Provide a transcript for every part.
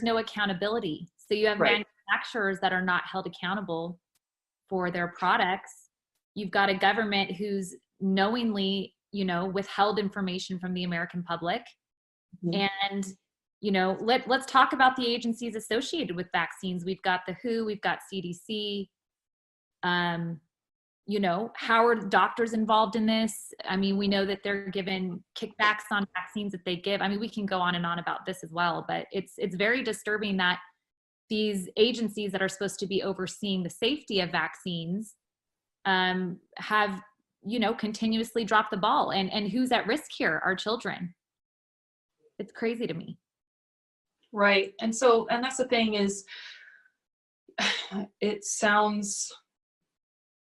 there's no accountability. So you have Right. manufacturers that are not held accountable for their products. You've got a government who's knowingly, withheld information from the American public. Mhm. And, let's talk about the agencies associated with vaccines. We've got the WHO, we've got CDC, how are doctors involved in this? I mean, we know that they're given kickbacks on vaccines that they give. I mean, we can go on and on about this as well, but it's very disturbing that these agencies that are supposed to be overseeing the safety of vaccines have, continuously dropped the ball. And who's at risk here? Our children. It's crazy to me. Right. And that's the thing is, it sounds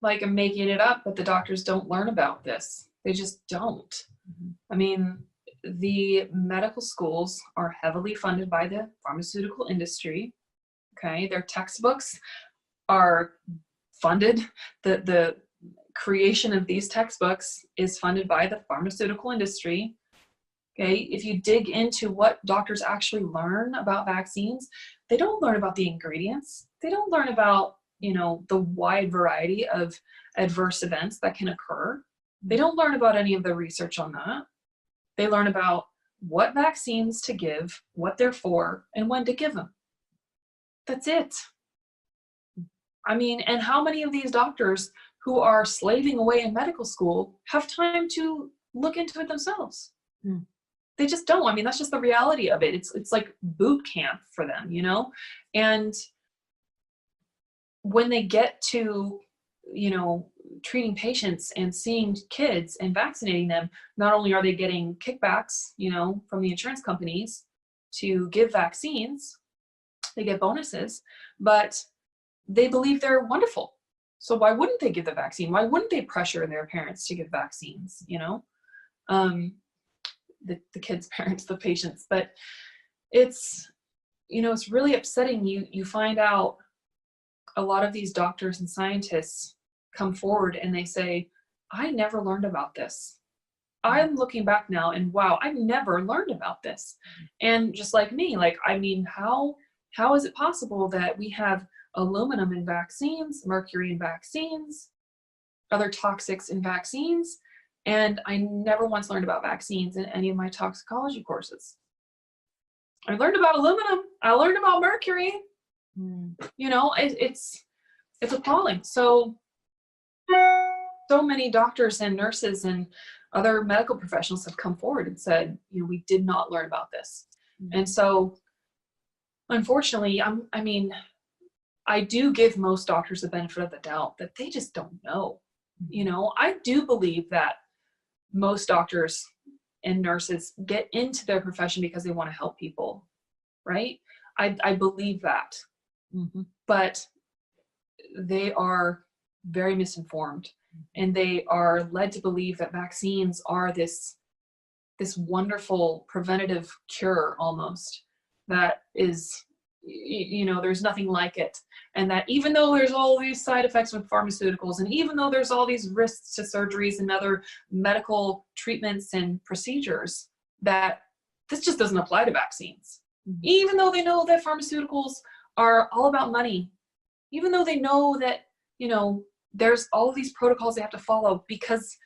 like I'm making it up, but the doctors don't learn about this. They just don't. Mm-hmm. I mean, the medical schools are heavily funded by the pharmaceutical industry. Okay. Their textbooks are funded. The creation of these textbooks is funded by the pharmaceutical industry. Okay. If you dig into what doctors actually learn about vaccines, they don't learn about the ingredients. They don't learn about, the wide variety of adverse events that can occur. They don't learn about any of the research on that. They learn about what vaccines to give, what they're for, and when to give them. That's it. I mean, and how many of these doctors who are slaving away in medical school have time to look into it themselves? Mm. They just don't. I mean, that's just the reality of it. It's like boot camp for them, and when they get to, treating patients and seeing kids and vaccinating them, not only are they getting kickbacks, from the insurance companies to give vaccines, they get bonuses, but they believe they're wonderful. So why wouldn't they give the vaccine? Why wouldn't they pressure their parents to give vaccines, the kids' parents, the patients? But it's, it's really upsetting. You find out a lot of these doctors and scientists come forward and they say, I never learned about this. I'm looking back now and wow, I never learned about this. And just like me, I mean, how is it possible that we have aluminum in vaccines, mercury in vaccines, other toxics in vaccines, and I never once learned about vaccines in any of my toxicology courses? I learned about aluminum. I learned about mercury. It's appalling. So many doctors and nurses and other medical professionals have come forward and said, we did not learn about this. Mm-hmm. And so, unfortunately, I do give most doctors the benefit of the doubt that they just don't know. Mm-hmm. I do believe that most doctors and nurses get into their profession because they want to help people, right? I believe that. Mm-hmm. But they are very misinformed, and they are led to believe that vaccines are this wonderful preventative cure almost that is, there's nothing like it. And that even though there's all these side effects with pharmaceuticals, and even though there's all these risks to surgeries and other medical treatments and procedures, that this just doesn't apply to vaccines. Mm-hmm. Even though they know that pharmaceuticals are all about money, even though they know that, there's all of these protocols they have to follow because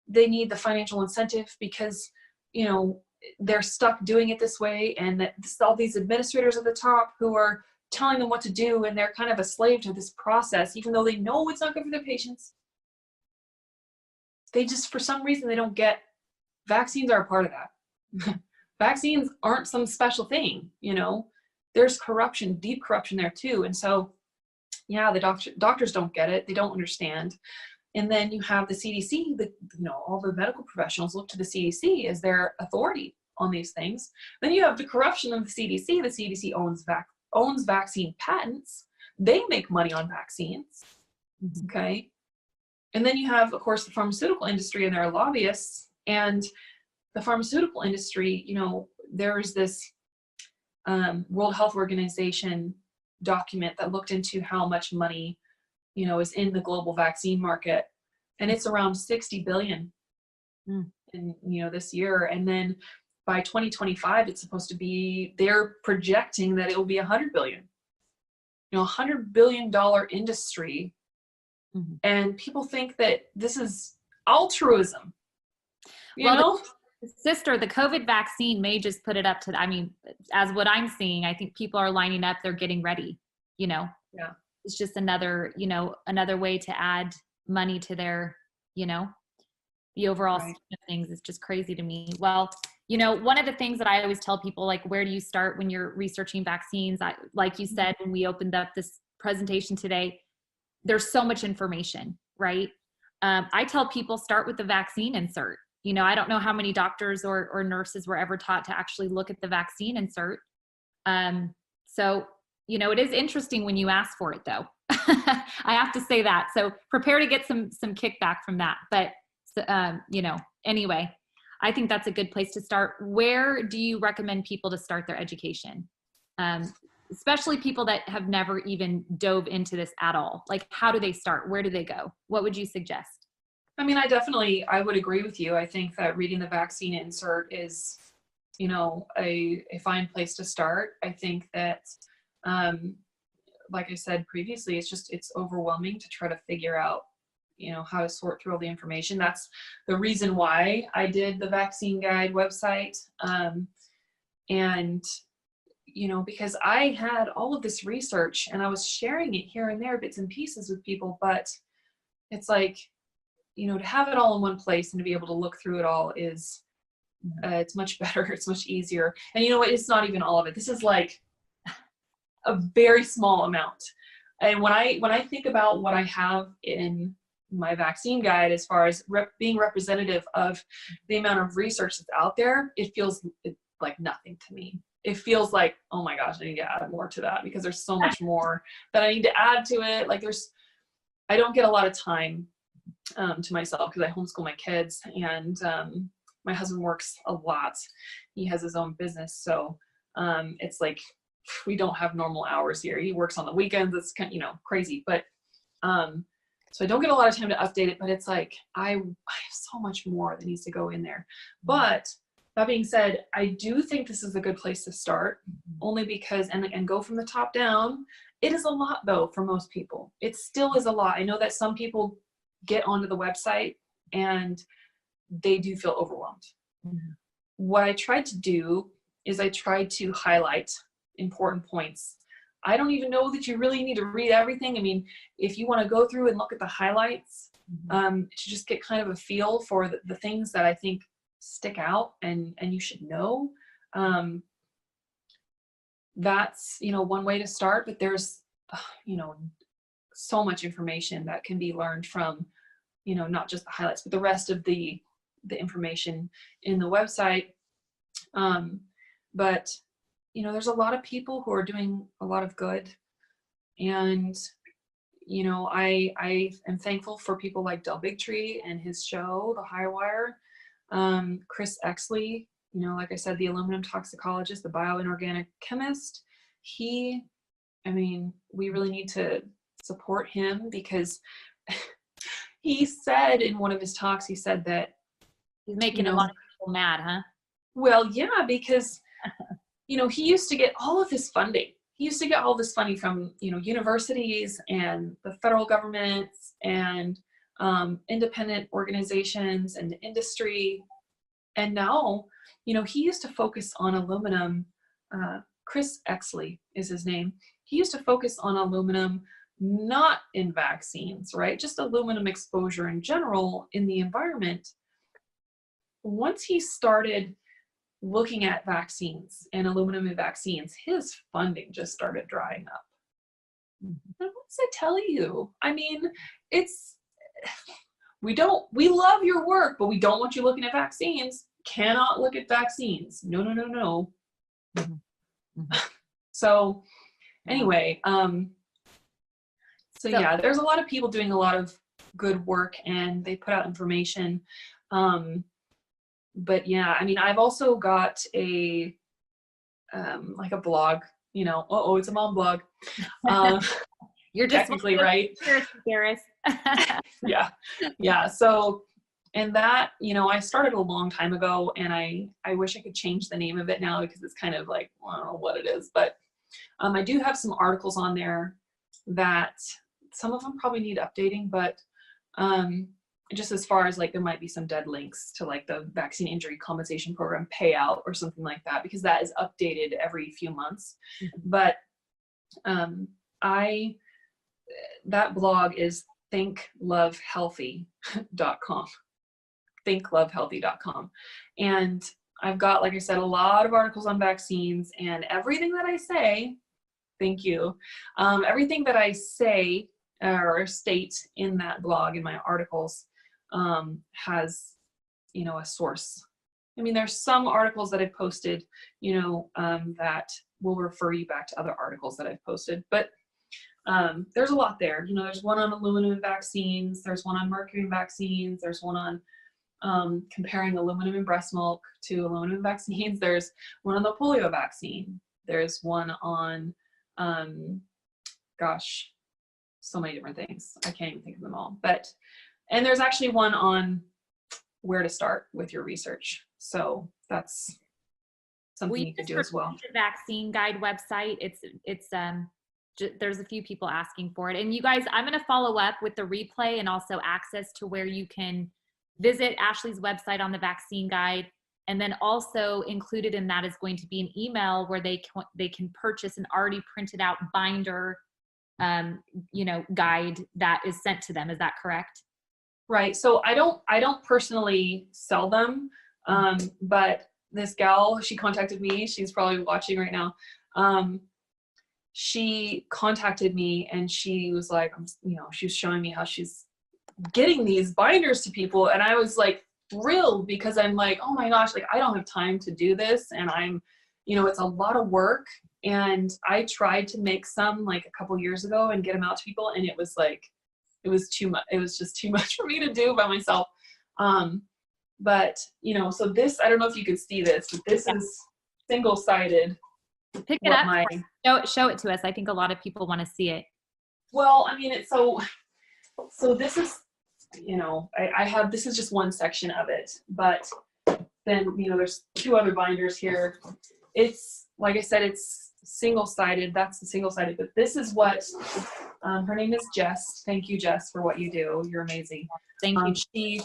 they need the financial incentive, because, they're stuck doing it this way, and that all these administrators at the top who are telling them what to do, and they're kind of a slave to this process, even though they know it's not good for their patients. They just, for some reason, they don't get vaccines are a part of that. Vaccines aren't some special thing, there's corruption, deep corruption there too. And so, yeah, the doctors don't get it. They don't understand. And then you have the CDC, all the medical professionals look to the CDC as their authority on these things. Then you have the corruption of the CDC. The CDC owns vaccine patents. They make money on vaccines. Mm-hmm. Okay. And then you have, of course, the pharmaceutical industry and their lobbyists. And the pharmaceutical industry, there's this World Health Organization document that looked into how much money, is in the global vaccine market. And it's around 60 billion in, this year. And then by 2025, it's supposed to be, they're projecting that it will be $100 billion, $100 billion industry. Mm-hmm. And people think that this is altruism, you know? Sister, the COVID vaccine may just put it up to, I mean, as what I'm seeing, I think people are lining up, they're getting ready, Yeah. It's just another way to add money to their, the overall scheme of things. Is just crazy to me. Well, one of the things that I always tell people, like, where do you start when you're researching vaccines? Like you said, when we opened up this presentation today, there's so much information, right? I tell people start with the vaccine insert. I don't know how many doctors or nurses were ever taught to actually look at the vaccine insert. So, it is interesting when you ask for it, though. I have to say that. So prepare to get some kickback from that. But, anyway, I think that's a good place to start. Where do you recommend people to start their education? Especially people that have never even dove into this at all. Like, how do they start? Where do they go? What would you suggest? I mean, I would agree with you. I think that reading the vaccine insert is, a fine place to start. I think that, like I said previously, it's overwhelming to try to figure out, how to sort through all the information. That's the reason why I did the vaccine guide website. And, because I had all of this research and I was sharing it here and there, bits and pieces with people, but it's like, to have it all in one place and to be able to look through it all is, it's much better. It's much easier. And you know what? It's not even all of it. This is like a very small amount. And when I think about what I have in my vaccine guide, as far as being representative of the amount of research that's out there, it feels like nothing to me. It feels like, oh my gosh, I need to add more to that because there's so much more that I need to add to it. Like I don't get a lot of time to myself because I homeschool my kids, and my husband works a lot. He has his own business. So it's like, we don't have normal hours here. He works on the weekends. It's kind of, crazy, but so I don't get a lot of time to update it, but it's like, I have so much more that needs to go in there. But that being said, I do think this is a good place to start, only because, and go from the top down. It is a lot though, for most people. It still is a lot. I know that some people get onto the website and they do feel overwhelmed. Mm-hmm. What I tried to do is I tried to highlight important points. I don't even know that you really need to read everything. I mean, if you want to go through and look at the highlights, to just get kind of a feel for the things that I think stick out and you should know. That's, one way to start, but there's, so much information that can be learned from, not just the highlights, but the rest of the information in the website. But there's a lot of people who are doing a lot of good. And, I am thankful for people like Del Bigtree and his show, The High Wire. Chris Exley, like I said, the aluminum toxicologist, the bioinorganic chemist. We really need to support him because he said in one of his talks, he said that he's making a lot of people mad, huh? Well, yeah, because he used to get all of this funding. He used to get all this funding from, universities and the federal government and independent organizations and the industry. And now, he used to focus on aluminum. Chris Exley is his name. He used to focus on aluminum, not in vaccines, right? Just aluminum exposure in general in the environment. Once he started looking at vaccines and aluminum in vaccines, his funding just started drying up. And what does it tell you? I mean, we love your work, but we don't want you looking at vaccines. Cannot look at vaccines. No. Mm-hmm. Mm-hmm. So anyway, so yeah, there's a lot of people doing a lot of good work and they put out information. But yeah, I've also got a blog, it's a mom blog. You're just technically right. Yeah. Yeah. So And that, you know, I started a long time ago, and I wish I could change the name of it now, because it's kind of like, well, I don't know what it is, but I do have some articles on there that some of them probably need updating, but just as far as like, there might be some dead links to like the vaccine injury compensation program payout or something like that, because that is updated every few months. But that blog is thinklovehealthy.com. thinklovehealthy.com. And I've got, like I said, a lot of articles on vaccines, and everything that I say, thank you, everything that I say or state in that blog, in my articles, has, you know, a source. I mean, there's some articles that I've posted, you know, that will refer you back to other articles that I've posted, but there's a lot there. You know, there's one on aluminum vaccines, there's one on mercury vaccines, there's one on comparing aluminum in breast milk to aluminum vaccines. There's one on the polio vaccine. There's one on, gosh, so many different things. I can't even think of them all. But, and there's actually one on where to start with your research. So that's something you could do as well. The vaccine guide website. There's a few people asking for it. And you guys, I'm going to follow up with the replay and also access to where you can visit Ashley's website on the vaccine guide. And then also included in that is going to be an email where they can purchase an already printed out binder, you know, guide that is sent to them. Is that correct? Right. So I don't personally sell them. But this gal, she contacted me. She's probably watching right now. She contacted me, and she was like, you know, she was showing me how she's getting these binders to people. And I was like thrilled, because I'm like, oh my gosh, like I don't have time to do this. And I'm, you know, it's a lot of work. And I tried to make some like a couple years ago and get them out to people. And it was like, it was too much. It was just too much for me to do by myself. But you know, so this, I don't know if you can see this, but this is single-sided. Pick it up. Show it to us. I think a lot of people want to see it. Well, I mean, it's so this is, you know, I have, this is just one section of it, but then, you know, there's two other binders here. It's, like I said, it's single-sided. That's the single-sided, but this is what, her name is Jess. Thank you, Jess, for what you do. You're amazing. Thank you.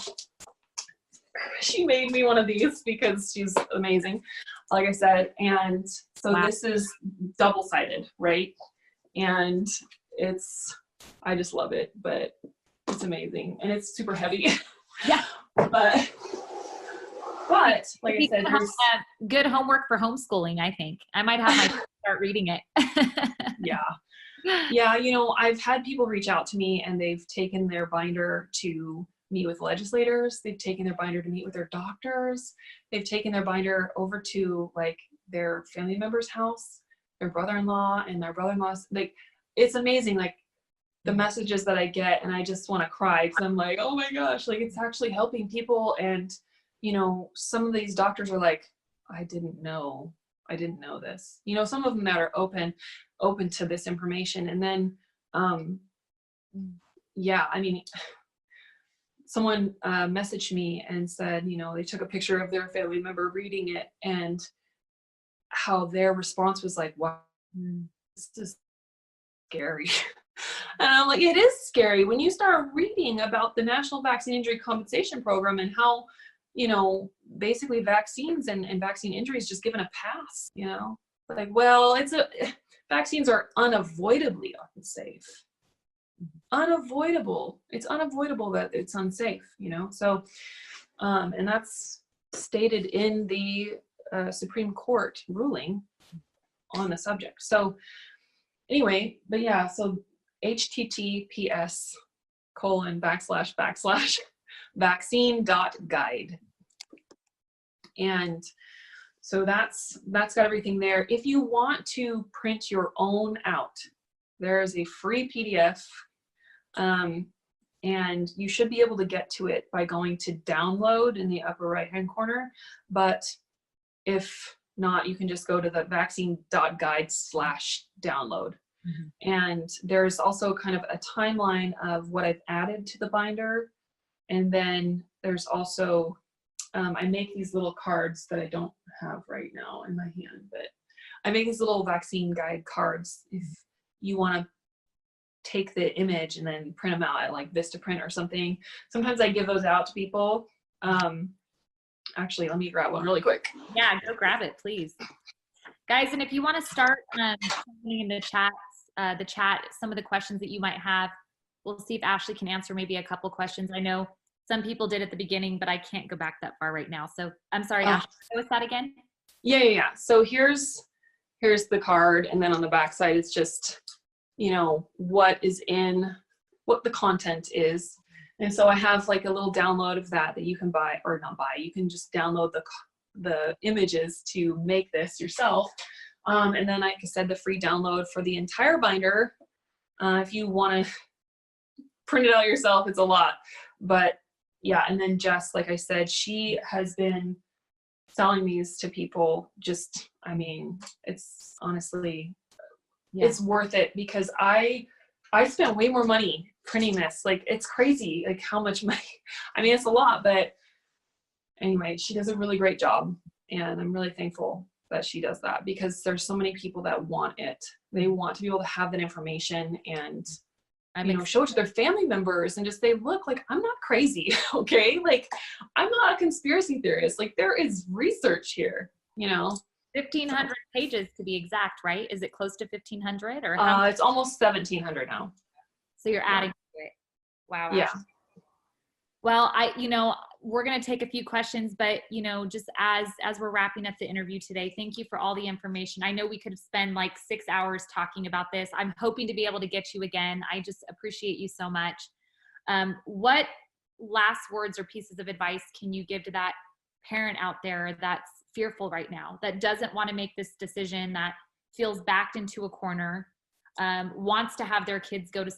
She made me one of these because she's amazing, like I said. And so wow. This is double-sided, right? And it's, I just love it, but it's amazing. And it's super heavy. Yeah. but like I said, good homework for homeschooling, I think. I might have my start reading it. Yeah, you know, I've had people reach out to me, and they've taken their binder to meet with legislators. They've taken their binder to meet with their doctors. They've taken their binder over to like their family member's house, their brother-in-law and their brother-in-law's. Like, it's amazing, like the messages that I get, and I just want to cry, because I'm like, oh my gosh, like it's actually helping people. And you know, some of these doctors are like, I didn't know this. You know, some of them that are open to this information. And then yeah, I mean, someone messaged me and said, you know, they took a picture of their family member reading it, and how their response was like, wow, this is scary. And I'm like, it is scary when you start reading about the National Vaccine Injury Compensation Program, and how, you know, basically vaccines and vaccine injuries just given a pass, you know, like, well, vaccines are unavoidably unsafe. It's unavoidable that it's unsafe, you know. So and that's stated in the Supreme Court ruling on the subject. So anyway, but yeah, so https://vaccine.guide. And so that's got everything there. If you want to print your own out, there's a free PDF, and you should be able to get to it by going to download in the upper right hand corner. But if not, you can just go to the vaccine.guide/download. Mm-hmm. And there's also kind of a timeline of what I've added to the binder, and then there's also, I make these little cards that I don't have right now in my hand, but I make these little vaccine guide cards if you want to take the image and then print them out at like Vistaprint or something. Sometimes I give those out to people. Actually, let me grab one really quick. Yeah, go grab it, please. Guys, and if you want to start in the chat, some of the questions that you might have, we'll see if Ashley can answer maybe a couple questions. I know some people did at the beginning, but I can't go back that far right now. So I'm sorry, Ashley, what's that again? Yeah. So here's the card, and then on the back side, it's just, what the content is. And so I have like a little download of that you can buy, or not buy, you can just download the images to make this yourself. And then, like I said, the free download for the entire binder. If you want to print it out yourself, it's a lot. But yeah, and then Jess, like I said, she has been selling these to people. Just, it's honestly, it's worth it, because I spent way more money printing this. Like, it's crazy, like how much money. It's a lot, but anyway, she does a really great job, and I'm really thankful that she does that, because there's so many people that want it. They want to be able to have that information and show it to their family members and just say, look, like, I'm not crazy. Okay. Like, I'm not a conspiracy theorist. Like, there is research here, 1,500 pages to be exact, right? Is it close to 1,500 or it's almost 1,700 now. So you're adding to it. Wow. Yeah. Ashley. Well, we're going to take a few questions, but, just as we're wrapping up the interview today, thank you for all the information. I know we could have spent like 6 hours talking about this. I'm hoping to be able to get you again. I just appreciate you so much. What last words or pieces of advice can you give to that parent out there that's fearful right now, that doesn't want to make this decision, that feels backed into a corner, wants to have their kids go to,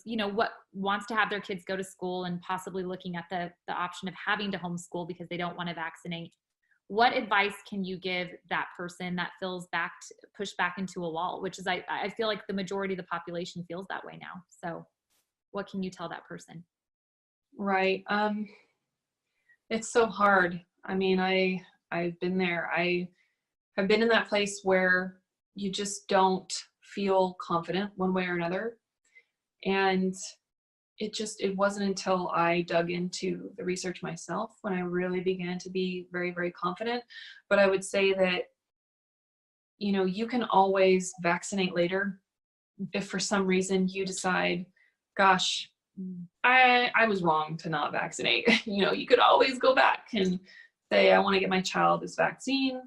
wants to have their kids go to school, and possibly looking at the option of having to homeschool because they don't want to vaccinate? What advice can you give that person that feels pushed back into a wall, which is, I feel like the majority of the population feels that way now. So what can you tell that person? Right. It's so hard. I've been there. I have been in that place where you just don't feel confident one way or another. And it wasn't until I dug into the research myself when I really began to be very, very confident. But I would say that, you can always vaccinate later. If for some reason you decide, gosh, I was wrong to not vaccinate, you could always go back and say, I want to get my child this vaccine.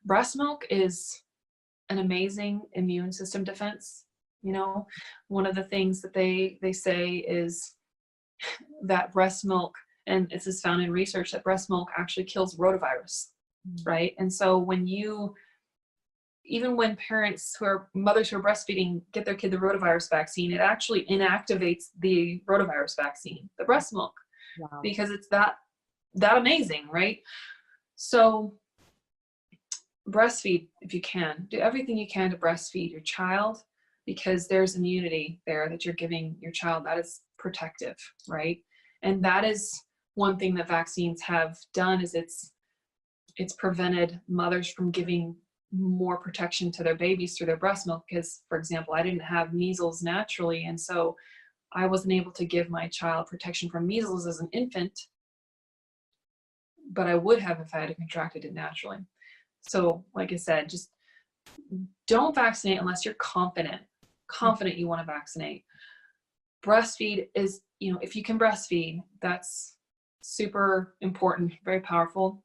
Breast milk is an amazing immune system defense. One of the things that they say is that breast milk, and this is found in research, that breast milk actually kills rotavirus, right? And so even when mothers who are breastfeeding get their kid the rotavirus vaccine, it actually inactivates the rotavirus vaccine, the breast milk. Wow. Because it's that amazing, right? So breastfeed if you can. Do everything you can to breastfeed your child, because there's immunity there that you're giving your child that is protective, right? And that is one thing that vaccines have done, is it's prevented mothers from giving more protection to their babies through their breast milk. Because, for example, I didn't have measles naturally, and so I wasn't able to give my child protection from measles as an infant, but I would have if I had contracted it naturally. So, like I said, just don't vaccinate unless you're confident you want to vaccinate. Breastfeed is, if you can breastfeed, that's super important, very powerful.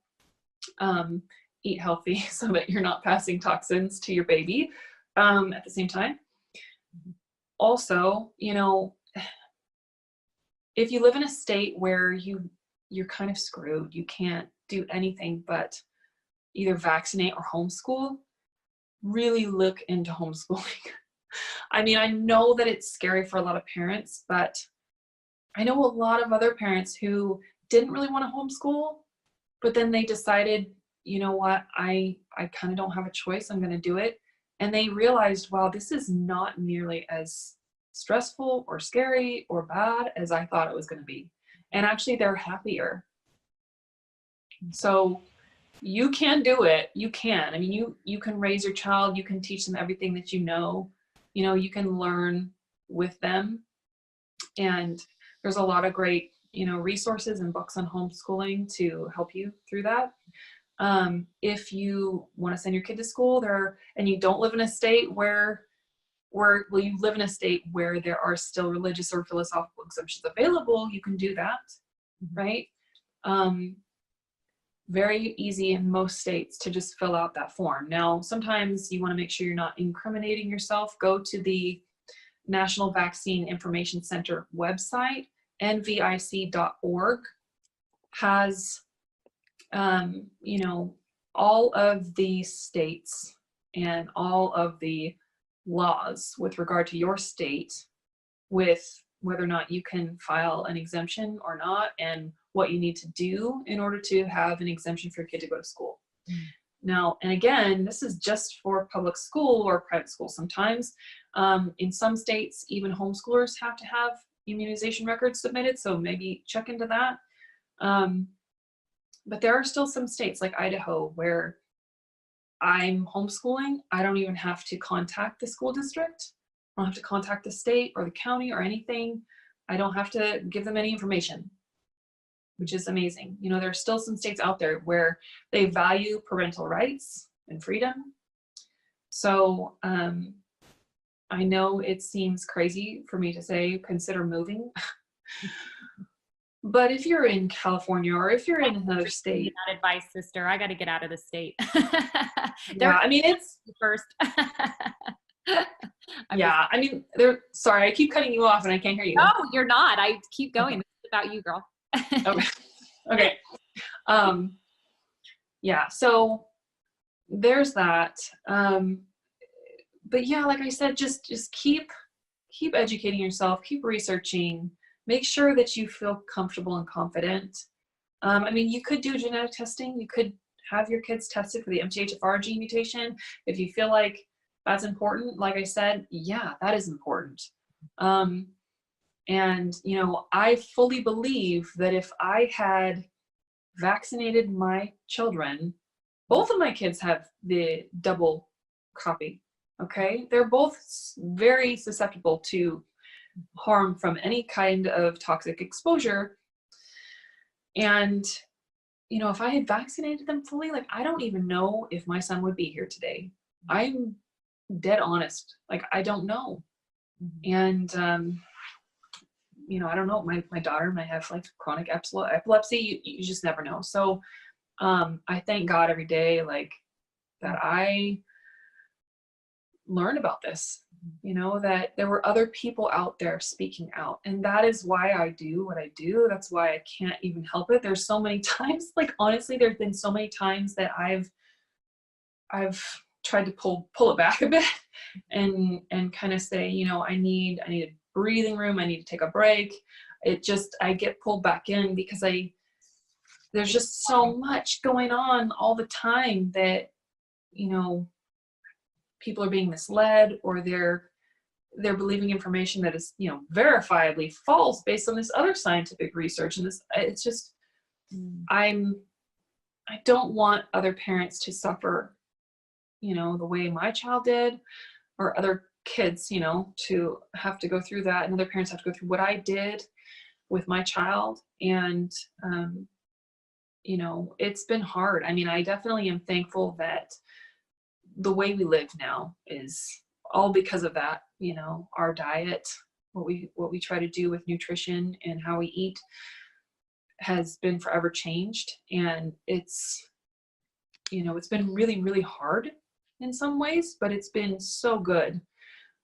Eat healthy so that you're not passing toxins to your baby at the same time. Also, if you live in a state where you're kind of screwed, you can't do anything but either vaccinate or homeschool, really look into homeschooling. I know that it's scary for a lot of parents, but I know a lot of other parents who didn't really want to homeschool, but then they decided, you know what, I kind of don't have a choice, I'm going to do it. And they realized, wow, this is not nearly as stressful or scary or bad as I thought it was going to be. and actually they're happier. So you can do it. You can. I mean, you can raise your child. You can teach them everything that you know. You can learn with them. And there's a lot of great, resources and books on homeschooling to help you through that. If you want to send your kid to school and you don't live in a state where you live in a state where there are still religious or philosophical exemptions available, you can do that, right? Very easy in most states to just fill out that form. Now, sometimes you want to make sure you're not incriminating yourself. Go to the National Vaccine Information Center website, nvic.org, has, all of the states and all of the laws with regard to your state, with whether or not you can file an exemption or not, and what you need to do in order to have an exemption for your kid to go to school. Now, and again, this is just for public school or private school. Sometimes in some states, even homeschoolers have to have immunization records submitted, so maybe check into that. But there are still some states like Idaho where I'm homeschooling. I don't even have to contact the school district. I don't have to contact the state or the county or anything. I don't have to give them any information, which is amazing. There are still some states out there where they value parental rights and freedom. So I know it seems crazy for me to say, consider moving. But if you're in California or if you're in another state. That advice, sister. I got to get out of the state. Yeah, I mean, it's first. Sorry, I keep cutting you off and I can't hear you. No, you're not. I keep going. This is about you, girl. Okay. Yeah, so there's that. But yeah, like I said, just keep educating yourself, keep researching, make sure that you feel comfortable and confident. You could do genetic testing. You could have your kids tested for the MTHFR gene mutation. If you feel like that's important, like I said, yeah, that is important. And, I fully believe that if I had vaccinated my children, both of my kids have the double copy, okay? They're both very susceptible to harm from any kind of toxic exposure. And, if I had vaccinated them fully, I don't even know if my son would be here today. I'm dead honest. I don't know. And, I don't know. My daughter might have chronic epilepsy. You just never know. So I thank God every day that I learned about this, that there were other people out there speaking out. And that is why I do what I do. That's why I can't even help it. There's so many times, honestly, there's been so many times that I've tried to pull it back a bit and kind of say, I need a breathing room. I need to take a break. I get pulled back in because there's just so much going on all the time that, people are being misled, or they're believing information that is, verifiably false based on this other scientific research. And it's just, I don't want other parents to suffer, the way my child did, or other kids, to have to go through that, and other parents have to go through what I did with my child. And, it's been hard. I definitely am thankful that the way we live now is all because of that. Our diet, what we try to do with nutrition and how we eat has been forever changed. And it's been really, really hard in some ways, but it's been so good.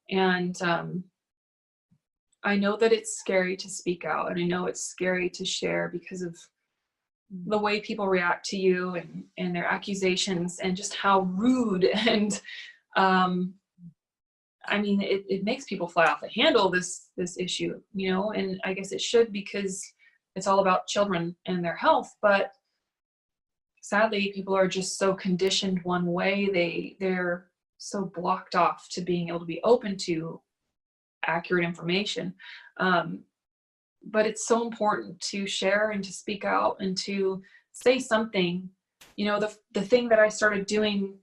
And I know that it's scary to speak out, and I know it's scary to share because of the way people react to you and their accusations, and just how rude and it makes people fly off the handle, this issue, and I guess it should, because it's all about children and their health. But sadly, people are just so conditioned one way. They're so blocked off to being able to be open to accurate information. but it's so important to share and to speak out and to say something. You know, the thing that I started doing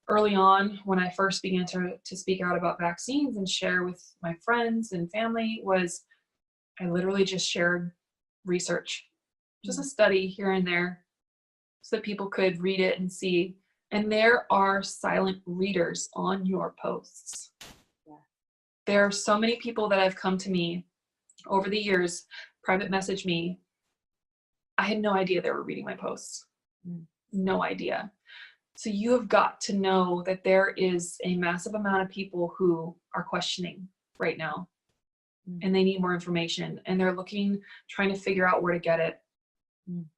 early on when I first began to speak out about vaccines and share with my friends and family was I literally just shared research, just a study here and there so that people could read it and see. And there are silent readers on your posts. Yeah. There are so many people that have come to me over the years, private message me. I had no idea they were reading my posts. No idea. So you have got to know that there is a massive amount of people who are questioning right now, and they need more information, and they're trying to figure out where to get it.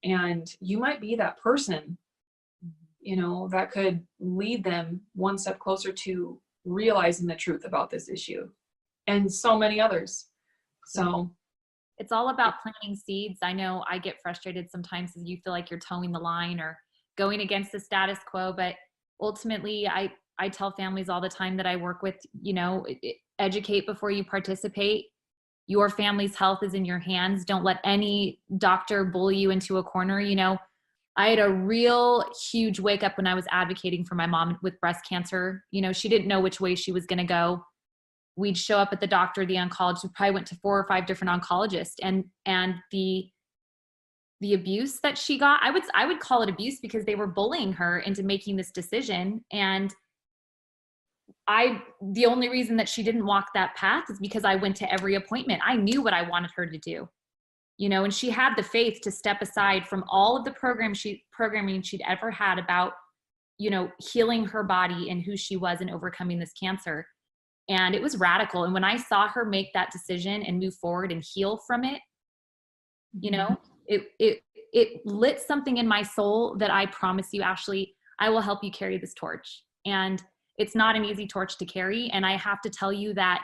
And you might be that person, you know, that could lead them one step closer to realizing the truth about this issue, and so many others. So it's all about planting seeds. I know I get frustrated sometimes as you feel like you're towing the line or going against the status quo, but ultimately I tell families all the time that I work with, you know, educate before you participate. Your family's health is in your hands. Don't let any doctor bully you into a corner. You know, I had a real huge wake up when I was advocating for my mom with breast cancer. You know, she didn't know which way she was going to go. We'd show up at the doctor, the oncologist. We probably went to 4 or 5 different oncologists, and the abuse that she got, I would call it abuse because they were bullying her into making this decision. And the only reason that she didn't walk that path is because I went to every appointment. I knew what I wanted her to do, you know, and she had the faith to step aside from all of the programming she'd ever had about, you know, healing her body and who she was and overcoming this cancer. And it was radical. And when I saw her make that decision and move forward and heal from it, you know, it lit something in my soul that I promise you, Ashley, I will help you carry this torch. And it's not an easy torch to carry. And I have to tell you that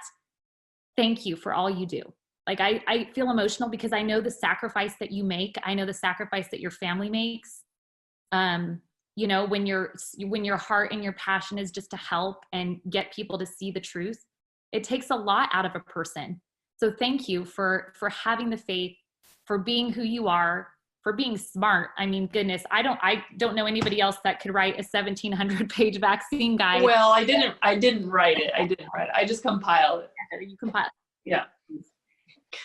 thank you for all you do. Like I feel emotional because I know the sacrifice that you make. I know the sacrifice that your family makes. You know, when your heart and your passion is just to help and get people to see the truth, it takes a lot out of a person. So thank you for having the faith, for being who you are, for being smart. I mean, goodness, I don't know anybody else that could write a 1,700-page vaccine guide. Well, I didn't write it. I just compiled it. You compile. Yeah.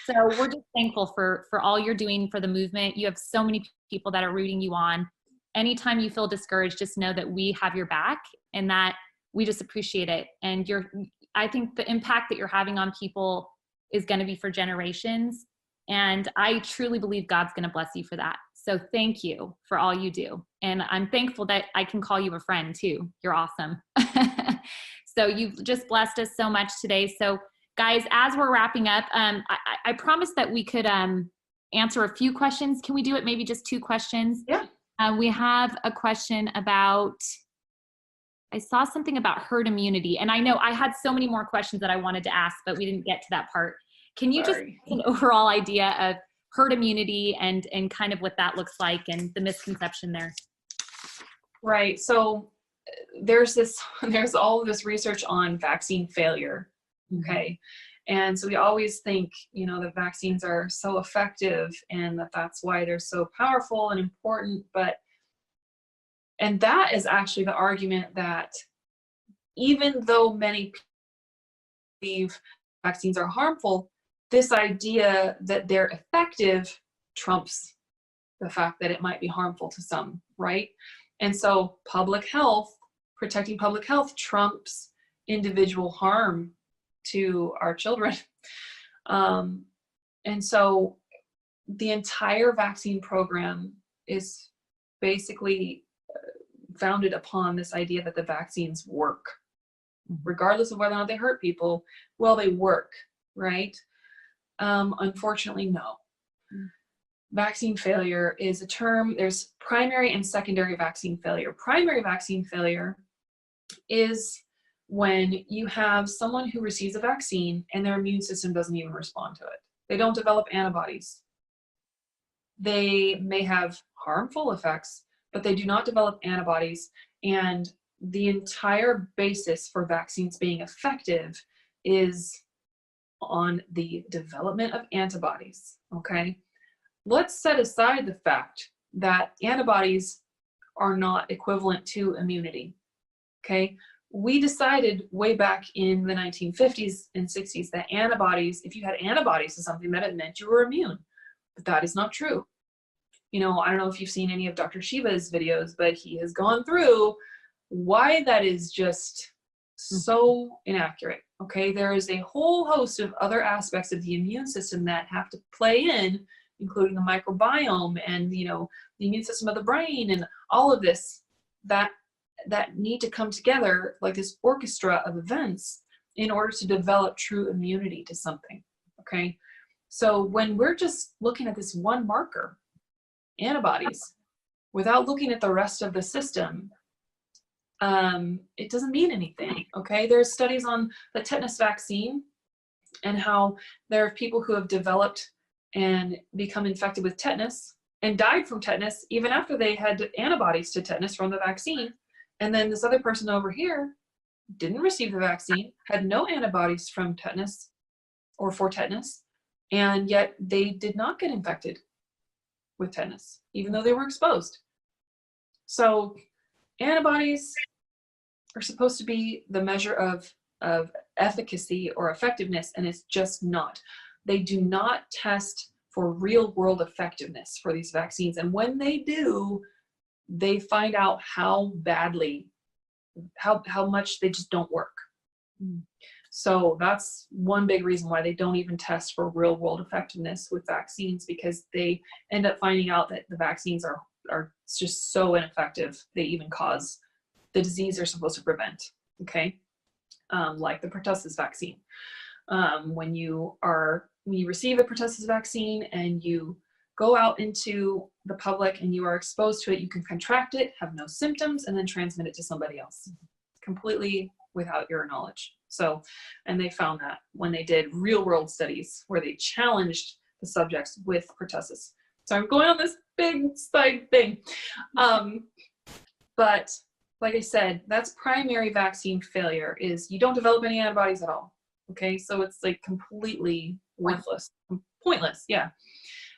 So we're just thankful for all you're doing for the movement. You have so many people that are rooting you on. Anytime you feel discouraged, just know that we have your back and that we just appreciate it. And I think the impact that you're having on people is going to be for generations. And I truly believe God's going to bless you for that. So thank you for all you do. And I'm thankful that I can call you a friend too. You're awesome. So you've just blessed us so much today. So guys, as we're wrapping up, I promised that we could answer a few questions. Can we do it? Maybe just 2 questions? Yeah. We have a question about, I saw something about herd immunity. And I know I had so many more questions that I wanted to ask, but we didn't get to that part. Can you just give an overall idea of herd immunity and kind of what that looks like and the misconception there? Right. So there's all of this research on vaccine failure. Okay. And so we always think, you know, that vaccines are so effective and that's why they're so powerful and important. And that is actually the argument that even though many people believe vaccines are harmful, this idea that they're effective trumps the fact that it might be harmful to some, right? And so protecting public health trumps individual harm to our children. And so the entire vaccine program is basically founded upon this idea that the vaccines work, regardless of whether or not they hurt people. Well, they work, right? Unfortunately, no. Vaccine failure is a term. There's primary and secondary vaccine failure. Primary vaccine failure is when you have someone who receives a vaccine and their immune system doesn't even respond to it. They don't develop antibodies. They may have harmful effects, but they do not develop antibodies. And the entire basis for vaccines being effective is on the development of antibodies, okay? Let's set aside the fact that antibodies are not equivalent to immunity, okay? We decided way back in the 1950s and 60s that antibodies, if you had antibodies to something, that it meant you were immune, but that is not true. You know, I don't know if you've seen any of Dr. Shiva's videos, but he has gone through why that is just so inaccurate, okay? There is a whole host of other aspects of the immune system that have to play in, including the microbiome and, you know, the immune system of the brain and all of this that need to come together like this orchestra of events in order to develop true immunity to something, okay? So when we're just looking at this one marker, antibodies, without looking at the rest of the system, it doesn't mean anything, okay? There's studies on the tetanus vaccine and how there are people who have developed and become infected with tetanus and died from tetanus even after they had antibodies to tetanus from the vaccine. And then this other person over here didn't receive the vaccine, had no antibodies from tetanus or for tetanus, and yet they did not get infected with tetanus, even though they were exposed. So antibodies are supposed to be the measure of efficacy or effectiveness, and it's just not. They do not test for real world effectiveness for these vaccines. And when they do, they find out how badly, how much they just don't work. So that's one big reason why they don't even test for real world effectiveness with vaccines, because they end up finding out that the vaccines are just so ineffective, they even cause the disease they're supposed to prevent, okay? Like the pertussis vaccine. When you receive a pertussis vaccine and you go out into the public and you are exposed to it, you can contract it, have no symptoms, and then transmit it to somebody else completely without your knowledge. So, and they found that when they did real world studies where they challenged the subjects with pertussis. So I'm going on this big side thing. But like I said, that's primary vaccine failure, is you don't develop any antibodies at all. Okay, so it's like completely worthless, pointless, yeah.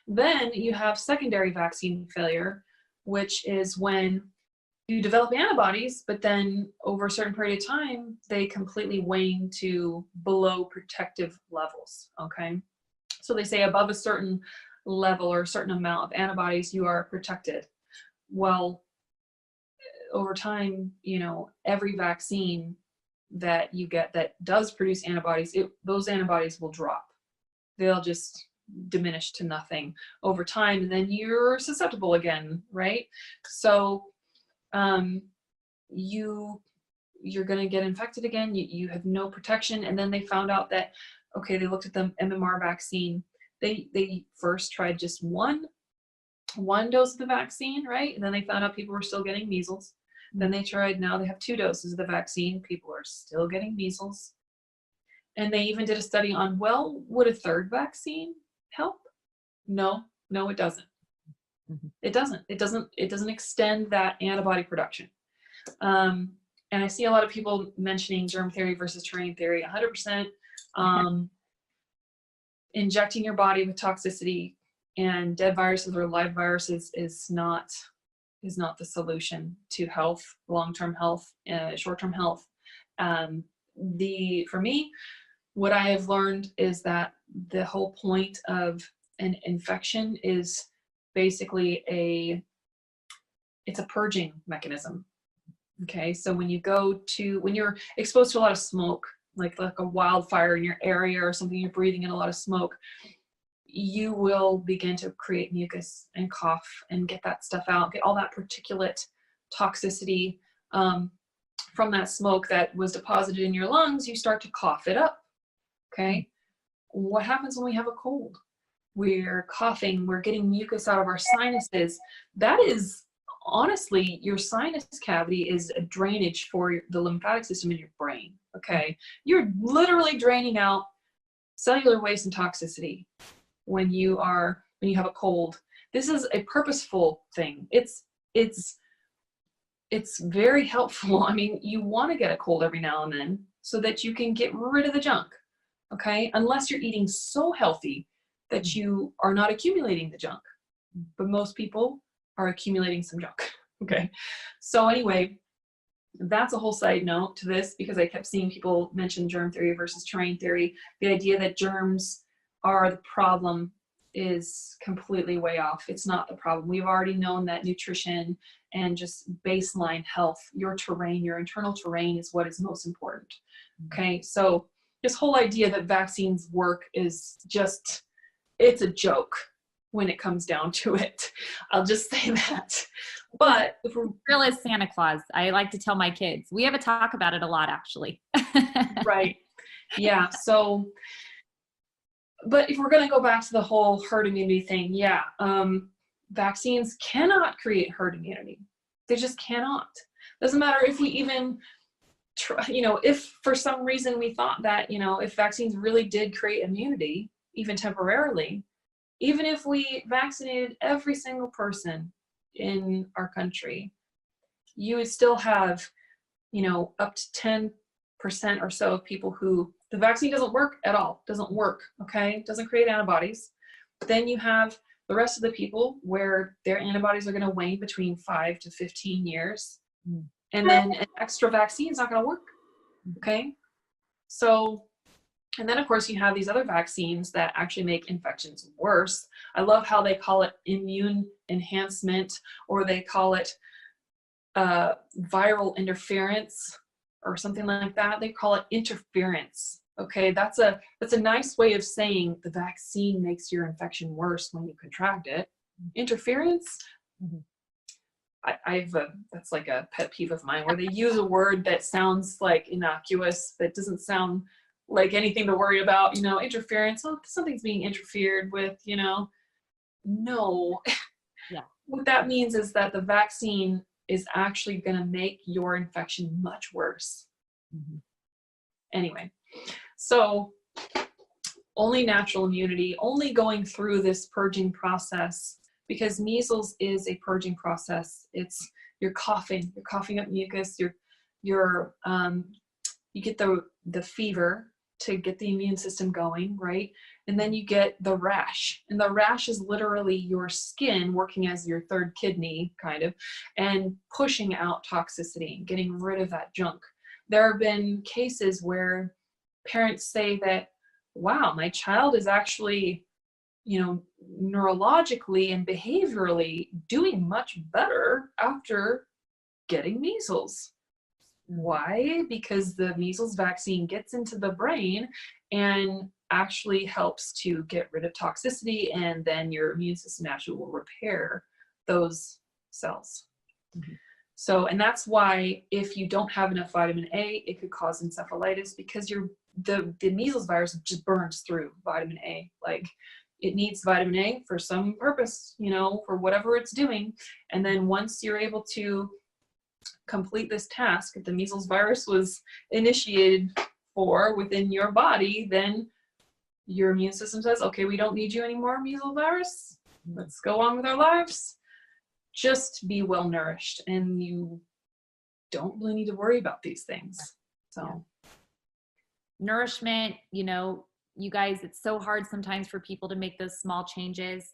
Then you have secondary vaccine failure, which is when you develop antibodies, but then over a certain period of time, they completely wane to below protective levels, okay? So they say above a certain level or a certain amount of antibodies, you are protected. Well, over time, you know, every vaccine that you get that does produce antibodies, those antibodies will drop. They'll just diminish to nothing over time, and then you're susceptible again, right? So you're going to get infected again. You have no protection. And then they found out that, okay, they looked at the MMR vaccine. They first tried just one dose of the vaccine, right? And then they found out people were still getting measles. Then they tried, now they have 2 doses of the vaccine. People are still getting measles. And they even did a study on, well, would a 3rd vaccine help? No, it doesn't. It doesn't. It doesn't extend that antibody production. And I see a lot of people mentioning germ theory versus terrain theory. 100%. Injecting your body with toxicity and dead viruses or live viruses is not the solution to health, long-term health, short-term health. For me, what I have learned is that the whole point of an infection is basically it's a purging mechanism. Okay, so when you're exposed to a lot of smoke, like a wildfire in your area or something, you're breathing in a lot of smoke, you will begin to create mucus and cough and get that stuff out, get all that particulate toxicity from that smoke that was deposited in your lungs. You start to cough it up. Okay, what happens when we have a cold? We're coughing, we're getting mucus out of our sinuses. That is, honestly, your sinus cavity is a drainage for the lymphatic system in your brain, okay? You're literally draining out cellular waste and toxicity when you have a cold. This is a purposeful thing. It's very helpful. I mean, you want to get a cold every now and then so that you can get rid of the junk. okay? Unless you're eating so healthy that you are not accumulating the junk. But most people are accumulating some junk, okay? So anyway, that's a whole side note to this, because I kept seeing people mention germ theory versus terrain theory. The idea that germs are the problem is completely way off. It's not the problem. We've already known that nutrition and just baseline health, your terrain, your internal terrain is what is most important. Okay, so this whole idea that vaccines work is just, it's a joke when it comes down to it. I'll just say that. But if we're real as Santa Claus, I like to tell my kids, we have a talk about it a lot, actually. right. Yeah. So, but if we're going to go back to the whole herd immunity thing, yeah, vaccines cannot create herd immunity. They just cannot. Doesn't matter if we even try, if for some reason we thought that, if vaccines really did create immunity, even temporarily, even if we vaccinated every single person in our country, you would still have, up to 10% or so of people who the vaccine doesn't work at all, doesn't work, okay? Doesn't create antibodies. But then you have the rest of the people where their antibodies are going to wane between 5 to 15 years. And then an extra vaccine is not going to work, okay? So, and then of course you have these other vaccines that actually make infections worse. I love how they call it immune enhancement, or they call it viral interference or something like that. They call it interference. Okay, that's a nice way of saying the vaccine makes your infection worse when you contract it. Interference, that's like a pet peeve of mine, where they use a word that sounds like innocuous, that doesn't sound like anything to worry about. Interference, oh, something's being interfered with, no. Yeah. What that means is that the vaccine is actually going to make your infection much worse. Anyway, so only natural immunity, only going through this purging process, because measles is a purging process. It's you're coughing up mucus, you get the fever to get the immune system going, right? And then you get the rash. And the rash is literally your skin working as your third kidney, kind of, and pushing out toxicity, getting rid of that junk. There have been cases where parents say that, wow, my child is actually, neurologically and behaviorally doing much better after getting measles. Why? Because the measles vaccine gets into the brain and actually helps to get rid of toxicity, and then your immune system actually will repair those cells. So, and that's why if you don't have enough vitamin A, it could cause encephalitis, because the measles virus just burns through vitamin A. Like, it needs vitamin A for some purpose, for whatever it's doing. And then once you're able to complete this task, if the measles virus was initiated for within your body, then your immune system says, okay, we don't need you anymore, measles virus. Let's go on with our lives. Just be well nourished, and you don't really need to worry about these things. So nourishment, you guys, it's so hard sometimes for people to make those small changes.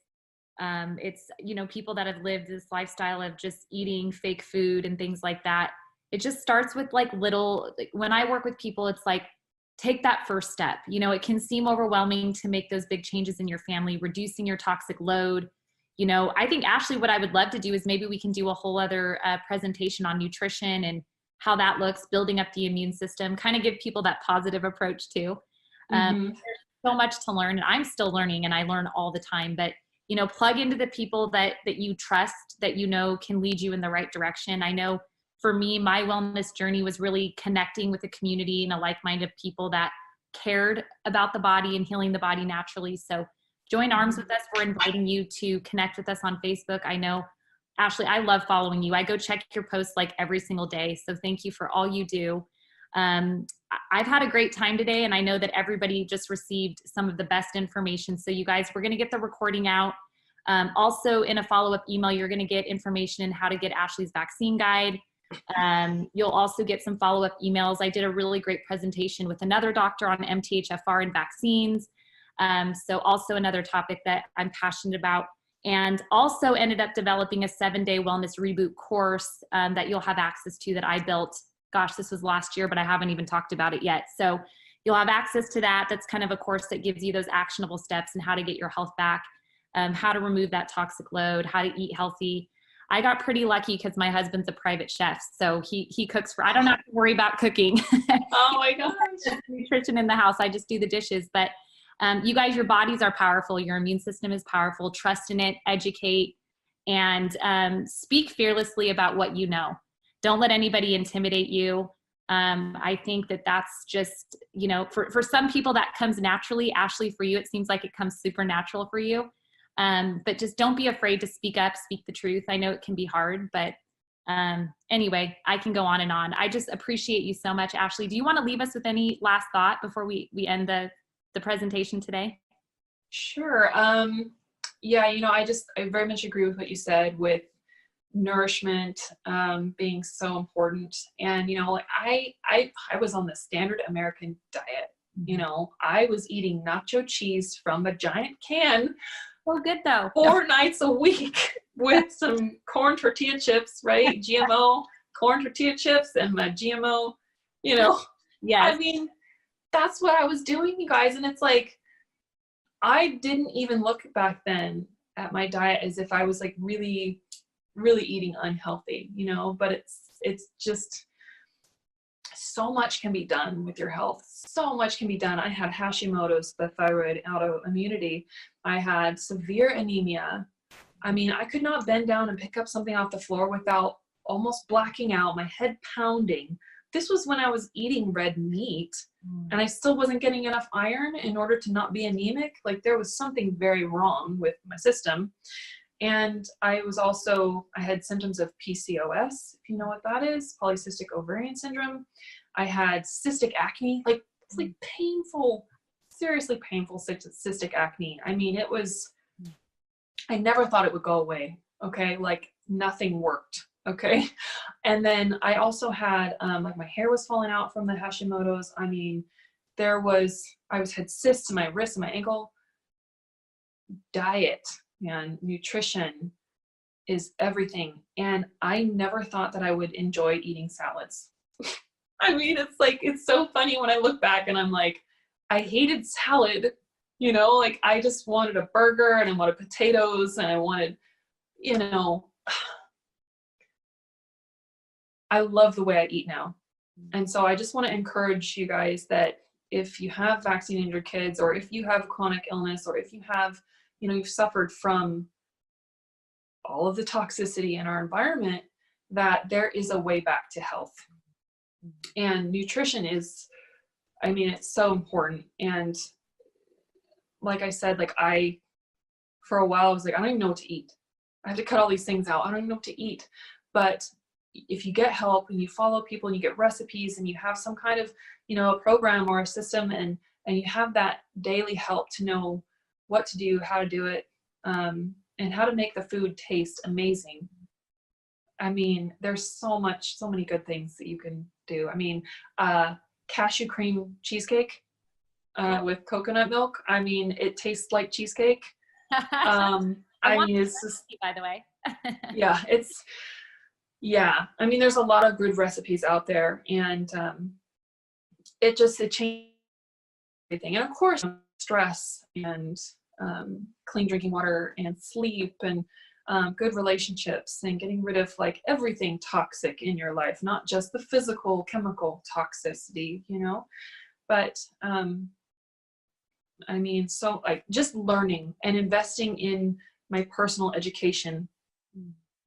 It's, people that have lived this lifestyle of just eating fake food and things like that. It just starts with when I work with people, it's like, take that first step. It can seem overwhelming to make those big changes in your family, reducing your toxic load. I think, Ashley, what I would love to do is maybe we can do a whole other presentation on nutrition and how that looks, building up the immune system, kind of give people that positive approach too. There's so much to learn, and I'm still learning, and I learn all the time, but plug into the people that you trust, that can lead you in the right direction. I know for me, my wellness journey was really connecting with a community and a like-minded people that cared about the body and healing the body naturally. So join arms with us. We're inviting you to connect with us on Facebook. I know, Ashley, I love following you. I go check your posts like every single day. So thank you for all you do. I've had a great time today, and I know that everybody just received some of the best information. So you guys, we're going to get the recording out. Also, in a follow-up email, you're going to get information on how to get Ashley's vaccine guide. You'll also get some follow-up emails. I did a really great presentation with another doctor on MTHFR and vaccines. So also another topic that I'm passionate about, and also ended up developing a 7-day wellness reboot course that you'll have access to that I built. Gosh, this was last year, but I haven't even talked about it yet. So you'll have access to that. That's kind of a course that gives you those actionable steps and how to get your health back, how to remove that toxic load, how to eat healthy. I got pretty lucky because my husband's a private chef. So he cooks I don't have to worry about cooking. Oh my gosh. Nutrition in the house. I just do the dishes. But you guys, your bodies are powerful. Your immune system is powerful. Trust in it, educate, and speak fearlessly about what you know. Don't let anybody intimidate you. I think that's just, for some people that comes naturally. Ashley, for you, it seems like it comes supernatural for you. But just don't be afraid to speak up, speak the truth. I know it can be hard, but anyway, I can go on and on. I just appreciate you so much, Ashley. Do you want to leave us with any last thought before we end the presentation today? Sure. Yeah, I very much agree with what you said with nourishment being so important. And I was on the standard American diet. I was eating nacho cheese from a giant can. Oh, good though. 4 nights a week with some corn tortilla chips, right? GMO corn tortilla chips and my GMO, Yes. I mean, that's what I was doing, you guys. And it's like, I didn't even look back then at my diet as if I was like really, really eating unhealthy, but it's just so much can be done with your health. So much can be done. I had Hashimoto's, the thyroid autoimmunity. I had severe anemia. I mean, I could not bend down and pick up something off the floor without almost blacking out, my head pounding. This was when I was eating red meat and I still wasn't getting enough iron in order to not be anemic. Like there was something very wrong with my system. And I had symptoms of PCOS, if you know what that is, polycystic ovarian syndrome. I had cystic acne, it's like painful, seriously painful cystic acne. I mean, I never thought it would go away. Okay. Like nothing worked. Okay. And then I also had, my hair was falling out from the Hashimoto's. I mean, had cysts in my wrist and my ankle. Diet and nutrition is everything. And I never thought that I would enjoy eating salads. I mean, it's so funny when I look back and I'm like, I hated salad, I just wanted a burger and I wanted potatoes and I wanted, I love the way I eat now. And so I just want to encourage you guys that if you have vaccinated your kids, or if you have chronic illness, or if you have, you've suffered from all of the toxicity in our environment, that there is a way back to health. And nutrition is, it's so important. And like I said, for a while, I was like, I don't even know what to eat. I have to cut all these things out. I don't even know what to eat. But if you get help and you follow people and you get recipes and you have some kind of, a program or a system and you have that daily help to know what to do, how to do it, and how to make the food taste amazing. I mean, there's so many good things that you can do. I mean, cashew cream cheesecake with coconut milk. I mean, it tastes like cheesecake. It's just, by the way. Yeah, I mean, there's a lot of good recipes out there, and it changed everything. And of course, stress and clean drinking water and sleep and good relationships and getting rid of everything toxic in your life, not just the physical chemical toxicity, but just learning and investing in my personal education,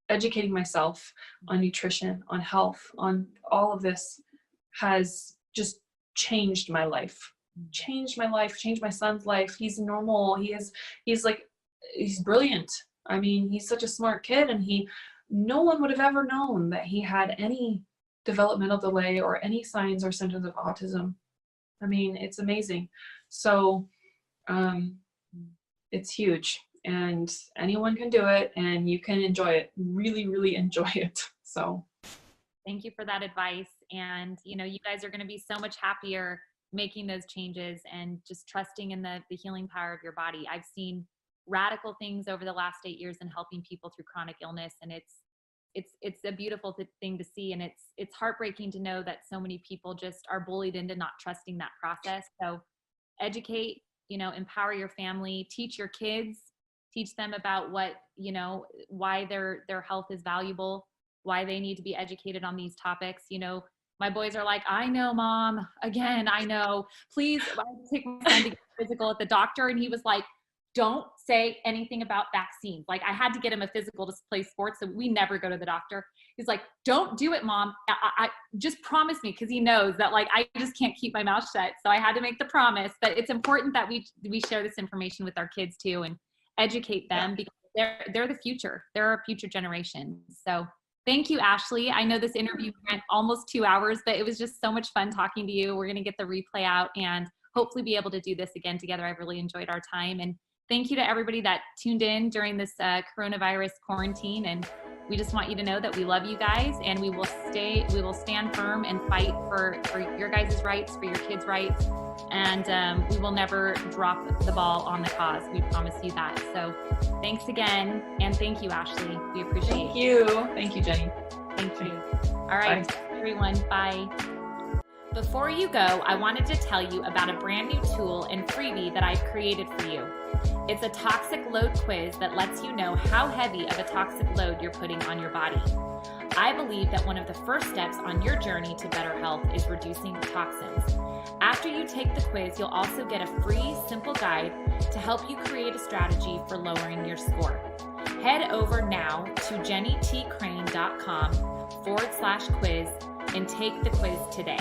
educating myself on nutrition, on health, on all of this has just changed my life, changed my son's life. He's normal. He's brilliant. I mean, he's such a smart kid, and no one would have ever known that he had any developmental delay or any signs or symptoms of autism. I mean, it's amazing. So, it's huge. And anyone can do it, and you can enjoy it, really, really enjoy it. So Thank you for that advice. And, you know, you guys are going to be so much happier making those changes and just trusting in the healing power of your body. I've seen radical things over the last 8 years in helping people through chronic illness. And it's a beautiful thing to see. And it's heartbreaking to know that so many people just are bullied into not trusting that process. So educate, you know, empower your family, teach your kids, teach them about what, you know, why their health is valuable, why they need to be educated on these topics. You know, my boys are like, I know, Mom, again, I know, please, I take my son to get physical at the doctor. And he was like, don't say anything about vaccines. Like, I had to get him a physical to play sports, so we never go to the doctor. He's like, don't do it, Mom. I just promise me, because he knows that, like, I just can't keep my mouth shut. So I had to make the promise. But it's important that we share this information with our kids too and educate them, because they're the future. They're our future generation. So thank you, Ashley. I know this interview went almost 2 hours, but it was just so much fun talking to you. We're going to get the replay out and hopefully be able to do this again together. I've really enjoyed our time. And thank you to everybody that tuned in during this coronavirus quarantine. And we just want you to know that we love you guys, and we will stand firm and fight for your guys' rights, for your kids' rights. And we will never drop the ball on the cause. We promise you that. So thanks again. And thank you, Ashley. We appreciate you. Thank you, Jenny. Thank you. All right, Bye. everyone. Bye. Before you go, I wanted to tell you about a brand new tool and freebie that I've created for you. It's a toxic load quiz that lets you know how heavy of a toxic load you're putting on your body. I believe that one of the first steps on your journey to better health is reducing toxins. After you take the quiz, you'll also get a free, simple guide to help you create a strategy for lowering your score. Head over now to jennytcrane.com/quiz and take the quiz today.